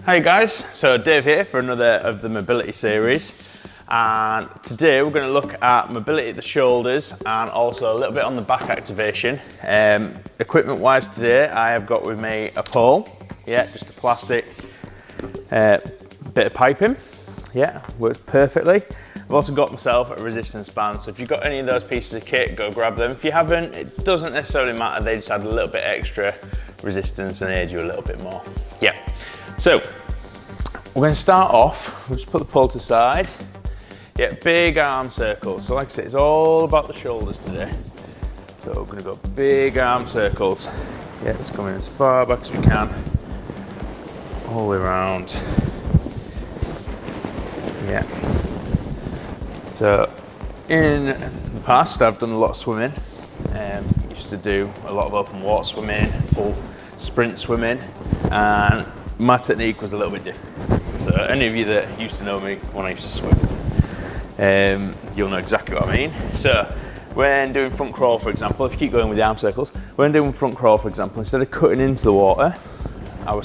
Hey guys, so Dave here for another of the mobility series, and today we're going to look at mobility at the shoulders and also a little bit on the back activation. Equipment wise today I have got with me a pole, just a plastic bit of piping, works perfectly. I've also got myself a resistance band, so if you've got any of those pieces of kit, go grab them. If you haven't, it doesn't necessarily matter, they just add a little bit extra resistance and aid you a little bit more. So we're going to start off, we'll just put the pole to the side. Big arm circles. So like I said, it's all about the shoulders today. So we're going to go big arm circles. Let's come in as far back as we can, all the way around. So in the past, I've done a lot of swimming. Used to do a lot of open water swimming, full sprint swimming, and my technique was a little bit different. So any of you that used to know me when I used to swim, you'll know exactly what I mean. So when doing front crawl, for example, if you keep going with the arm circles, when doing front crawl, for example, instead of cutting into the water, I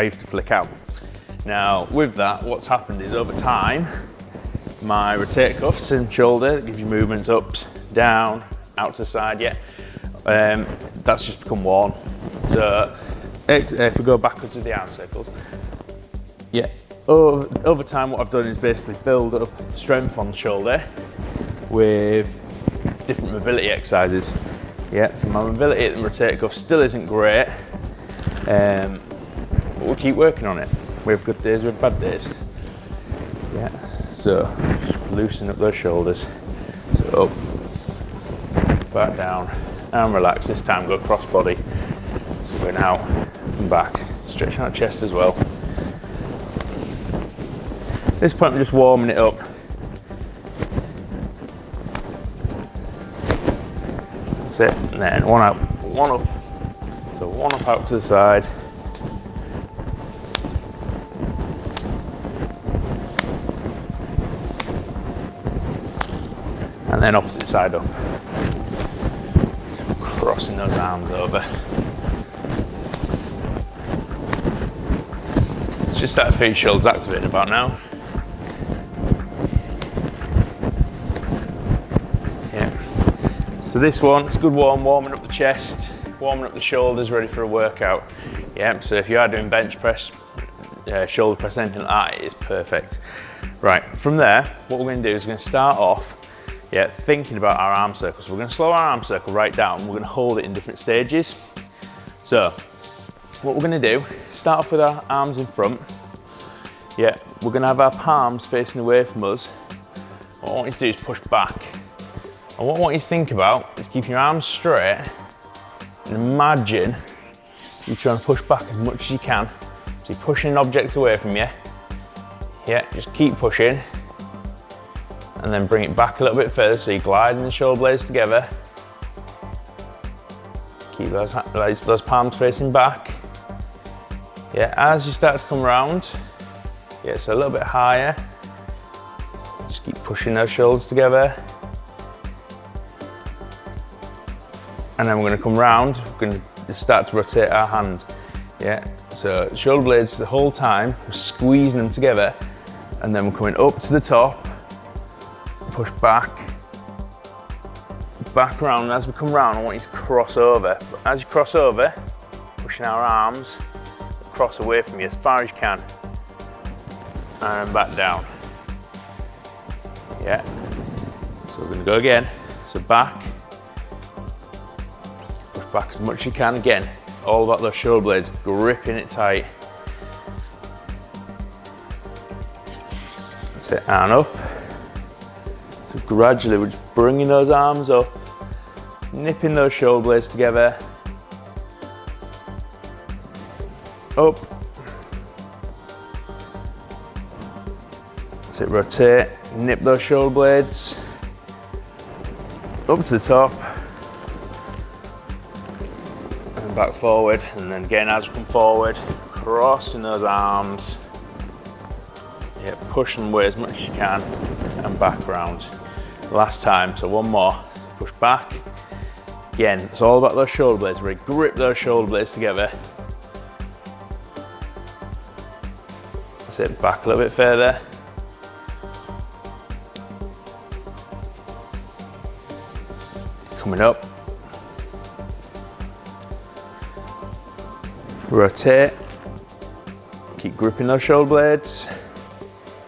used to flick out. Now with that, what's happened is over time, my rotator cuffs and shoulder, that gives you movements up, down, out to the side, that's just become worn. So if we go backwards with the arm circles, over time what I've done is basically build up strength on the shoulder with different mobility exercises. So my mobility at the rotator cuff still isn't great, but we'll keep working on it. We have good days, we have bad days. So just loosen up those shoulders. So up, back down, and relax. This time go cross body. So going out and back. Stretch out chest as well. At this point, I'm just warming it up. That's it. And then one out, one up. So one up out to the side. And then opposite side up. Crossing those arms over. Just start to feel your shoulders activating about now. So this one, it's a good warming up the chest, warming up the shoulders, ready for a workout. So if you are doing bench press, shoulder press, anything like that, it is perfect. Right, from there, what we're going to do is we're going to start off thinking about our arm circles. So we're going to slow our arm circle right down, and we're going to hold it in different stages. So what we're going to do, start off with our arms in front. We're going to have our palms facing away from us. What I want you to do is push back. And what I want you to think about is keeping your arms straight and imagine you're trying to push back as much as you can. So you're pushing objects away from you. Just keep pushing. And then bring it back a little bit further, so you're gliding the shoulder blades together. Keep those palms facing back. As you start to come around, so a little bit higher. Just keep pushing those shoulders together. And then we're going to come round, we're going to start to rotate our hand. So shoulder blades the whole time, we're squeezing them together, and then we're coming up to the top, push back around, and as we come round, I want you to cross over. But as you cross over, pushing our arms across away from you as far as you can, and back down. So we're going to go again. So back, push back as much as you can. Again, all about those shoulder blades, gripping it tight. That's it, and up. So gradually we're just bringing those arms up, nipping those shoulder blades together, up. That's it, rotate, nip those shoulder blades, up to the top, and back forward, and then again as we come forward, crossing those arms, push them away as much as you can, and back round. Last time, so one more, push back. Again, it's all about those shoulder blades, really grip those shoulder blades together. That's it, back a little bit further. Coming up. Rotate. Keep gripping those shoulder blades.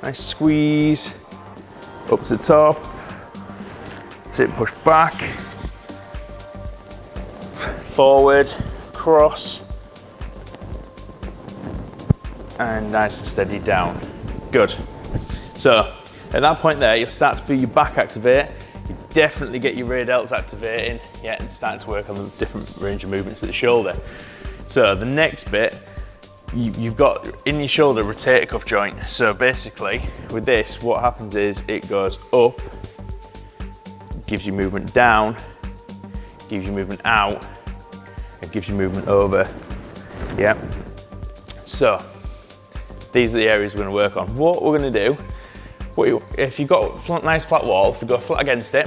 Nice squeeze. Up to the top. That's it, push back. Forward, cross. And nice and steady down. Good. So at that point there, you'll start to feel your back activate. You definitely get your rear delts activating, yeah, and starting to work on the different range of movements of the shoulder. So the next bit, you've got in your shoulder rotator cuff joint. So basically with this, what happens is it goes up, gives you movement down, gives you movement out, and gives you movement over. Yeah. So these are the areas we're going to work on. What we're going to do, if you've got a nice flat wall, if you go flat against it,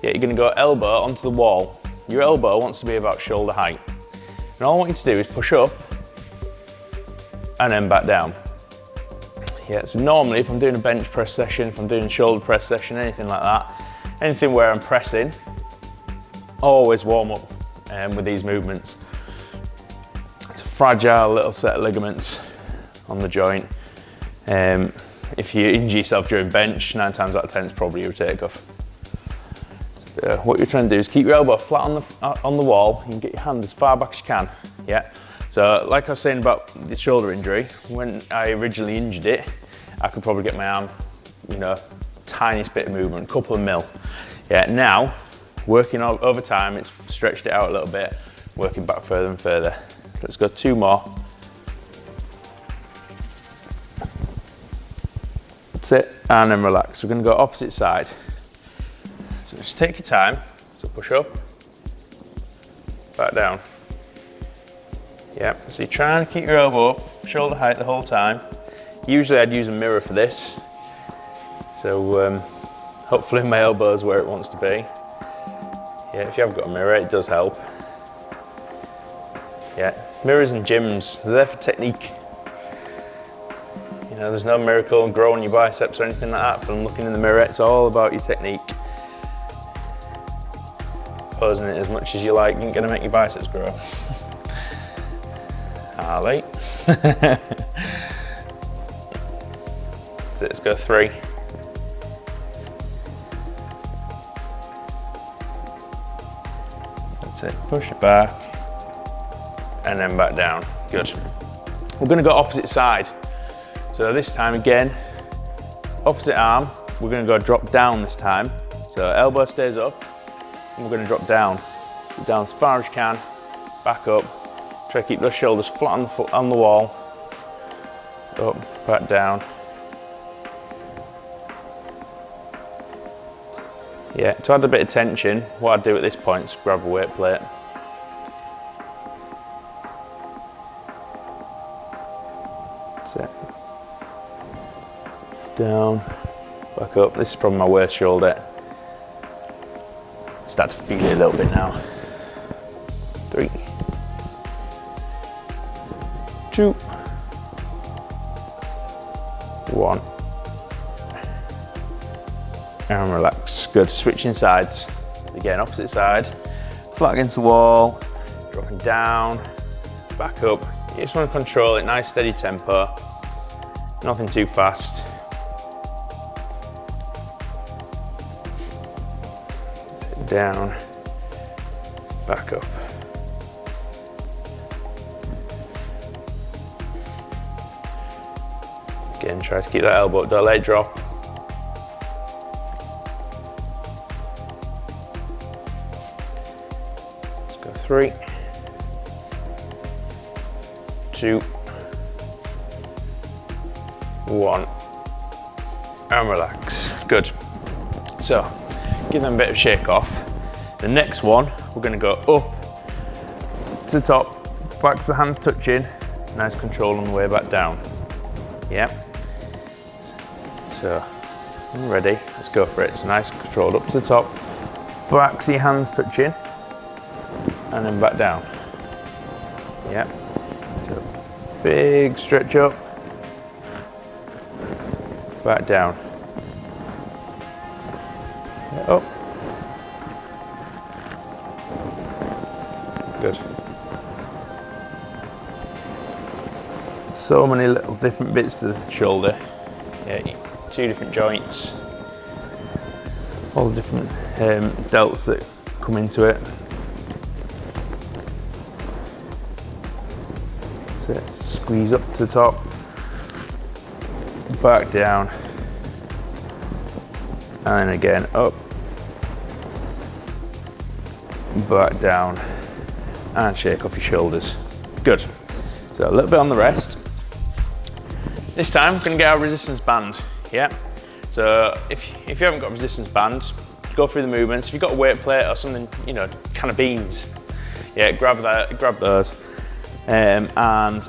yeah, you're going to go elbow onto the wall. Your elbow wants to be about shoulder height. And all I want you to do is push up and then back down. Yeah, so normally if I'm doing a bench press session, if I'm doing a shoulder press session, anything like that, anything where I'm pressing, always warm up with these movements. It's a fragile little set of ligaments on the joint. If you injure yourself during bench, 9 times out of 10 it's probably your rotator cuff. What you're trying to do is keep your elbow flat on the wall. You can get your hand as far back as you can. Yeah. So like I was saying about the shoulder injury, when I originally injured it, I could probably get my arm, you know, tiniest bit of movement, a couple of mil. Yeah. Now, working over time, it's stretched it out a little bit, working back further and further. Let's go 2 more. That's it, and then relax. We're going to go opposite side. So just take your time. So push up, back down. Yeah, so you're trying to keep your elbow up, shoulder height the whole time. Usually I'd use a mirror for this. So hopefully my elbow is where it wants to be. Yeah, if you have got a mirror, it does help. Yeah, mirrors in gyms, they're there for technique. You know, there's no miracle in growing your biceps or anything like that from looking in the mirror. It's all about your technique. Posing it as much as you like isn't going to make your biceps grow. Harley. Let's go 3. That's it, push it back, and then back down, good. We're gonna go opposite side. So this time again, opposite arm, we're gonna go drop down this time. So elbow stays up, and we're gonna drop down. Down as far as you can, back up. Try to keep those shoulders flat on the wall. Up, back down. Yeah, to add a bit of tension, what I'd do at this point is grab a weight plate. That's it. Down, back up. This is probably my worst shoulder. Start to feel it a little bit now. 3, 2, 1. And relax. Good. Switching sides. Again, opposite side. Flat against the wall. Dropping down. Back up. You just want to control it. Nice steady tempo. Nothing too fast. Sit down. Back up. Again, try to keep that elbow up. Don't let it drop. Let's go 3, 2, 1, and relax. Good. So, give them a bit of shake off. The next one, we're going to go up to the top, back to the hands touching, nice control on the way back down. Yeah. So, when you're ready, let's go for it. So nice and controlled up to the top, back to your hands touching, and then back down. Yeah. So big stretch up, back down. Up. Good. So many little different bits to the shoulder. Yeah, 2 different joints. All the different delts that come into it. So squeeze up to the top, back down, and then again up, back down, and shake off your shoulders. Good. So a little bit on the rest. This time we're going to get our resistance band. Yeah. So if you haven't got a resistance band, go through the movements. If you've got a weight plate or something, you know, kind of beams, yeah, grab those, and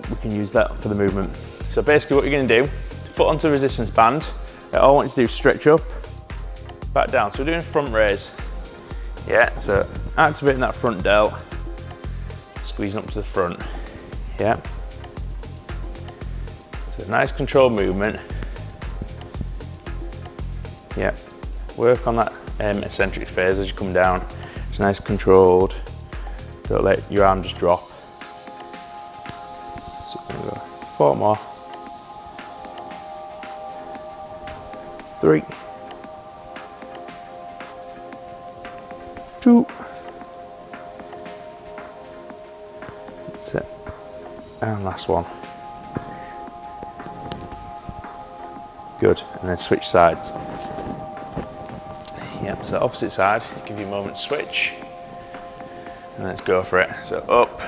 we can use that for the movement. So basically what you're going to do, foot onto the resistance band, all I want you to do is stretch up, back down. So we're doing a front raise. Yeah, so activating that front delt, squeezing up to the front. Yeah. So nice controlled movement. Yeah, work on that eccentric phase as you come down. It's nice controlled. Don't let your arm just drop. So we're gonna go 4 more. 3. 2. That's it. And last one. Good, and then switch sides. Yep, so opposite side, give you a moment to switch. And let's go for it. So up,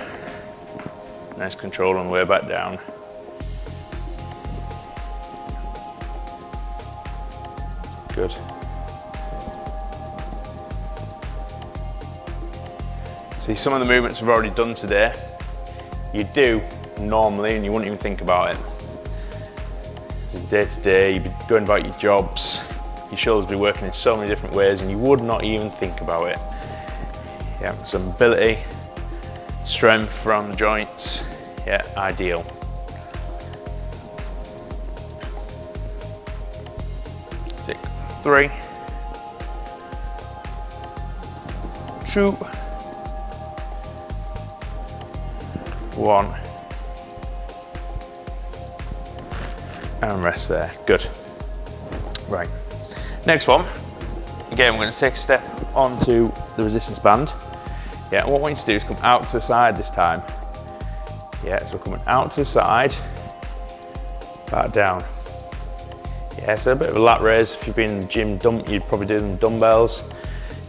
nice control on the way back down. Good. See, some of the movements we've already done today, you do normally and you wouldn't even think about it. So day to day, you'd be going about your jobs, your shoulders will be working in so many different ways and you would not even think about it. Yeah, so mobility, strength from the joints, yeah, ideal. Take 3, 2, 1, and rest there. Good. Right. Next one. Again, we're going to take a step onto the resistance band. Yeah, what I want you to do is come out to the side this time. Yeah, so we're coming out to the side, back down. Yeah, so a bit of a lat raise. If you've been in the gym, you'd probably do them with dumbbells.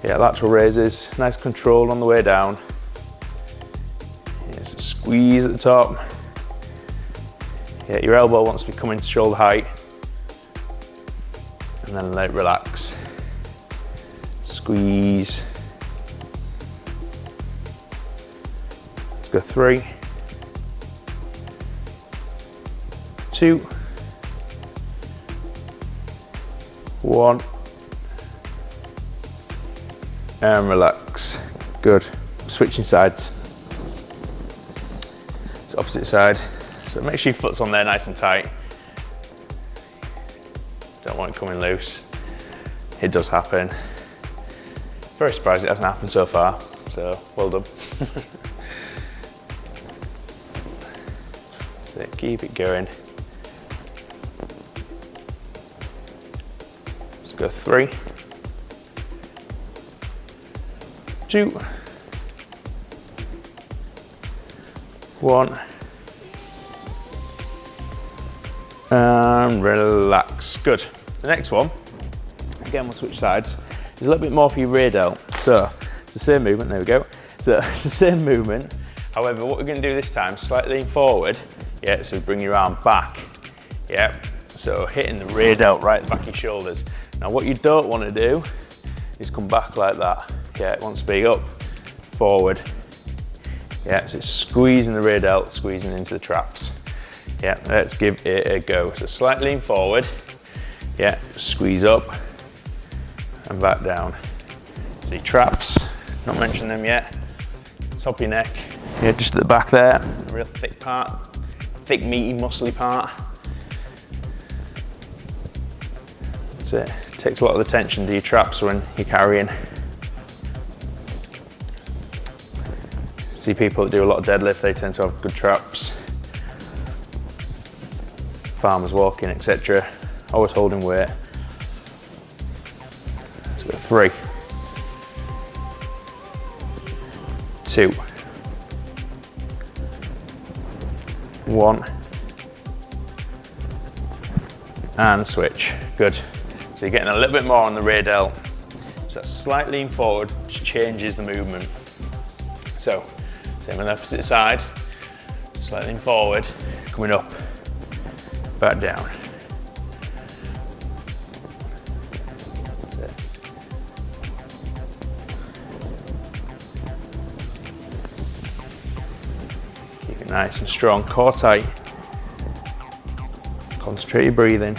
Yeah, lateral raises, nice control on the way down. Yeah, so squeeze at the top. Yeah, your elbow wants to be coming to shoulder height. And then let it relax. Squeeze. Let's go 3, 2, 1, and relax. Good. Switching sides. It's opposite side. So make sure your foot's on there nice and tight. Don't want it coming loose. It does happen. Very surprised it hasn't happened so far. So well done. So keep it going. Let's go 3, 2, 1, and relax. Good. The next one, again we'll switch sides, is a little bit more for your rear delt. So it's the same movement, there we go. So it's the same movement, however what we're going to do this time, slightly lean forward, yeah, so bring your arm back, yeah, so hitting the rear delt right at the back of your shoulders. Now what you don't want to do is come back like that, yeah, it wants to be up, forward, yeah, so it's squeezing the rear delt, squeezing into the traps. Yeah, let's give it a go. So slightly lean forward, yeah, squeeze up and back down. So your traps, not mentioning them yet, top of your neck, yeah, just at the back there, a real thick part, thick meaty muscly part. That's it. Takes a lot of the tension to your traps when you're carrying. See people that do a lot of deadlift, they tend to have good traps. Farmers walking, etc. Always holding weight. Let's go 3, 2, 1, and switch. Good. So you're getting a little bit more on the rear delt. So that slight lean forward just changes the movement. So same on the opposite side. Slight lean forward, coming up, back down. That's it. Keep it nice and strong, core tight. Concentrate your breathing.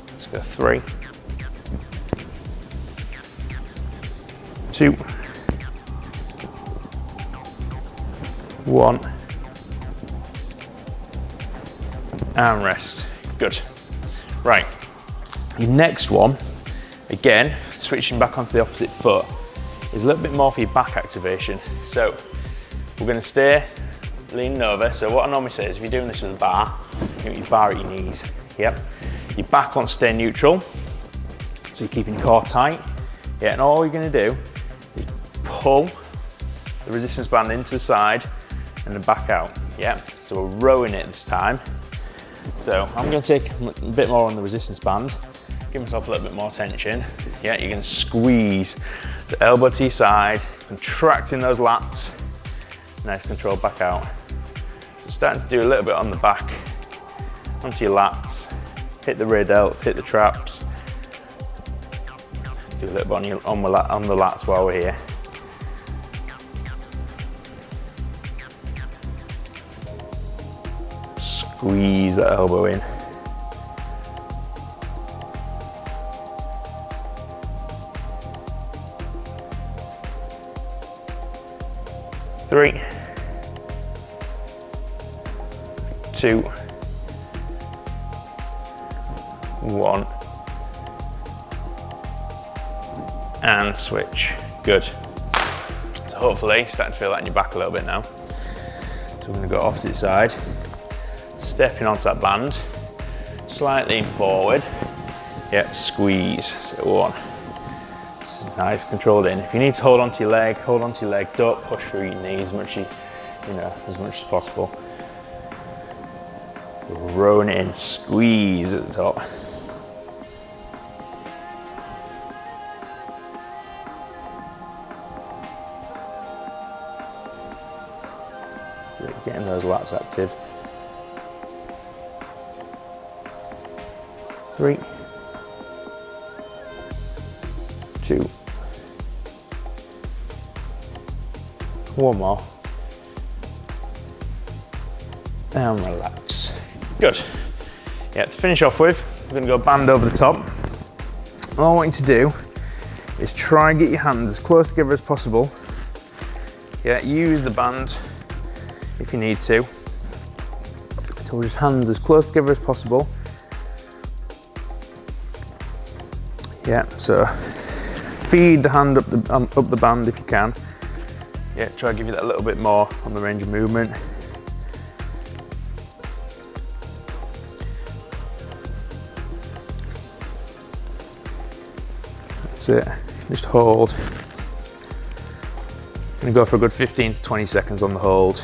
Let's go 3, 2, 1, and rest. Good. Right, your next one, again, switching back onto the opposite foot, is a little bit more for your back activation. So we're going to stay leaning over. So what I normally say is if you're doing this with a bar, you want your bar at your knees. Yep. Your back wants to stay neutral, so you're keeping your core tight. Yeah, and all you're going to do is pull the resistance band into the side and then back out. Yeah, so we're rowing it this time. So I'm going to take a bit more on the resistance band, give myself a little bit more tension. Yeah, you're going to squeeze the elbow to your side, contracting those lats. Nice control back out. So starting to do a little bit on the back, onto your lats, hit the rear delts, hit the traps. Do a little bit on the lats while we're here. Squeeze that elbow in. Three, 2, 1, and switch. Good. So hopefully starting to feel that in your back a little bit now. So we're going to go opposite side, stepping onto that band, slightly forward. Yep, squeeze. So 1. Nice, controlled in. If you need to hold onto your leg, hold onto your leg. Don't push through your knee as much as possible. Rowing it in, squeeze at the top. So getting those lats active. 3, 2, 1 more, and relax. Good. Yeah, to finish off with, we're going to go band over the top. All I want you to do is try and get your hands as close together as possible. Yeah, use the band if you need to. So just hands as close together as possible. Yeah, so feed the hand up the band if you can. Yeah, try to give you that a little bit more on the range of movement. That's it, just hold. I'm gonna go for a good 15 to 20 seconds on the hold.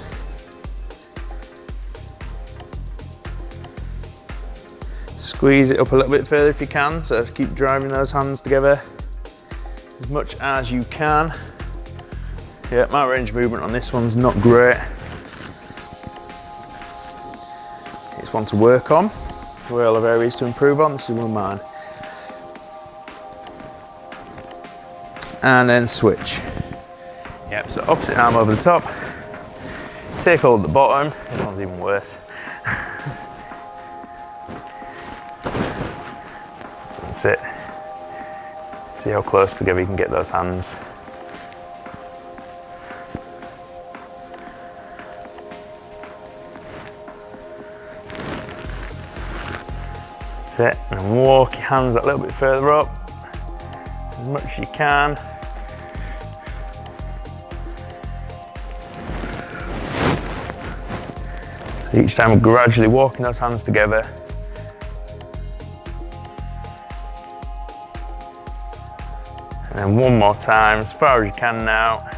Squeeze it up a little bit further if you can, so keep driving those hands together as much as you can. Yeah, my range of movement on this one's not great. It's one to work on. We all have areas to improve on, this is one of mine. And then switch. Yep, so opposite arm over the top. Take hold at the bottom, this one's even worse. That's it. See how close together you can get those hands. That's it, and walk your hands a little bit further up, as much as you can. So each time we're gradually walking those hands together. And then one more time, as far as you can now.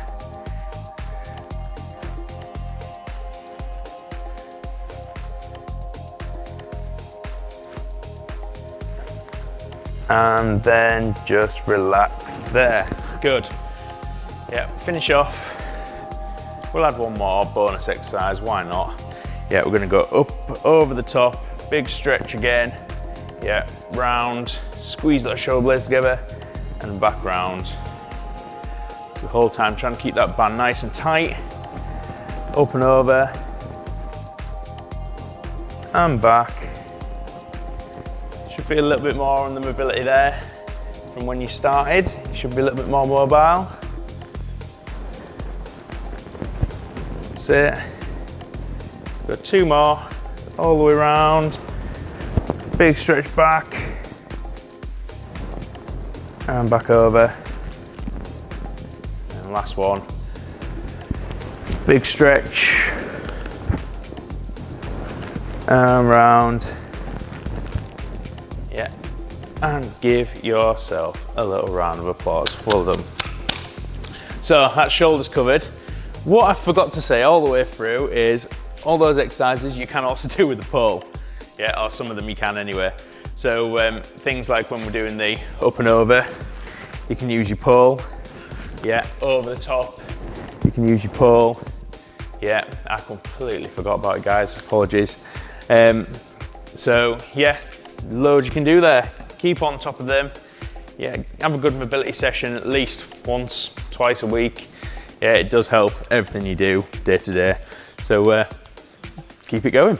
And then just relax there. Good. Yeah, finish off. We'll add one more bonus exercise, why not? Yeah, we're gonna go up over the top, big stretch again. Yeah, round, squeeze those shoulder blades together, and back round. The whole time trying to keep that band nice and tight. Up and over, and back. Should feel a little bit more on the mobility there from when you started. You should be a little bit more mobile. That's it. Got two more, all the way around. Big stretch back. And back over. And last one. Big stretch. And round. Yeah. And give yourself a little round of applause. Well done. So that's shoulders covered. What I forgot to say all the way through is all those exercises you can also do with the pole. Yeah, or some of them you can anyway. So things like when we're doing the up and over, you can use your pole. Yeah, over the top, you can use your pole. Yeah, I completely forgot about it, guys, apologies. So yeah, loads you can do there. Keep on top of them. Yeah, have a good mobility session at least once, twice a week. Yeah, it does help everything you do day to day. So keep it going.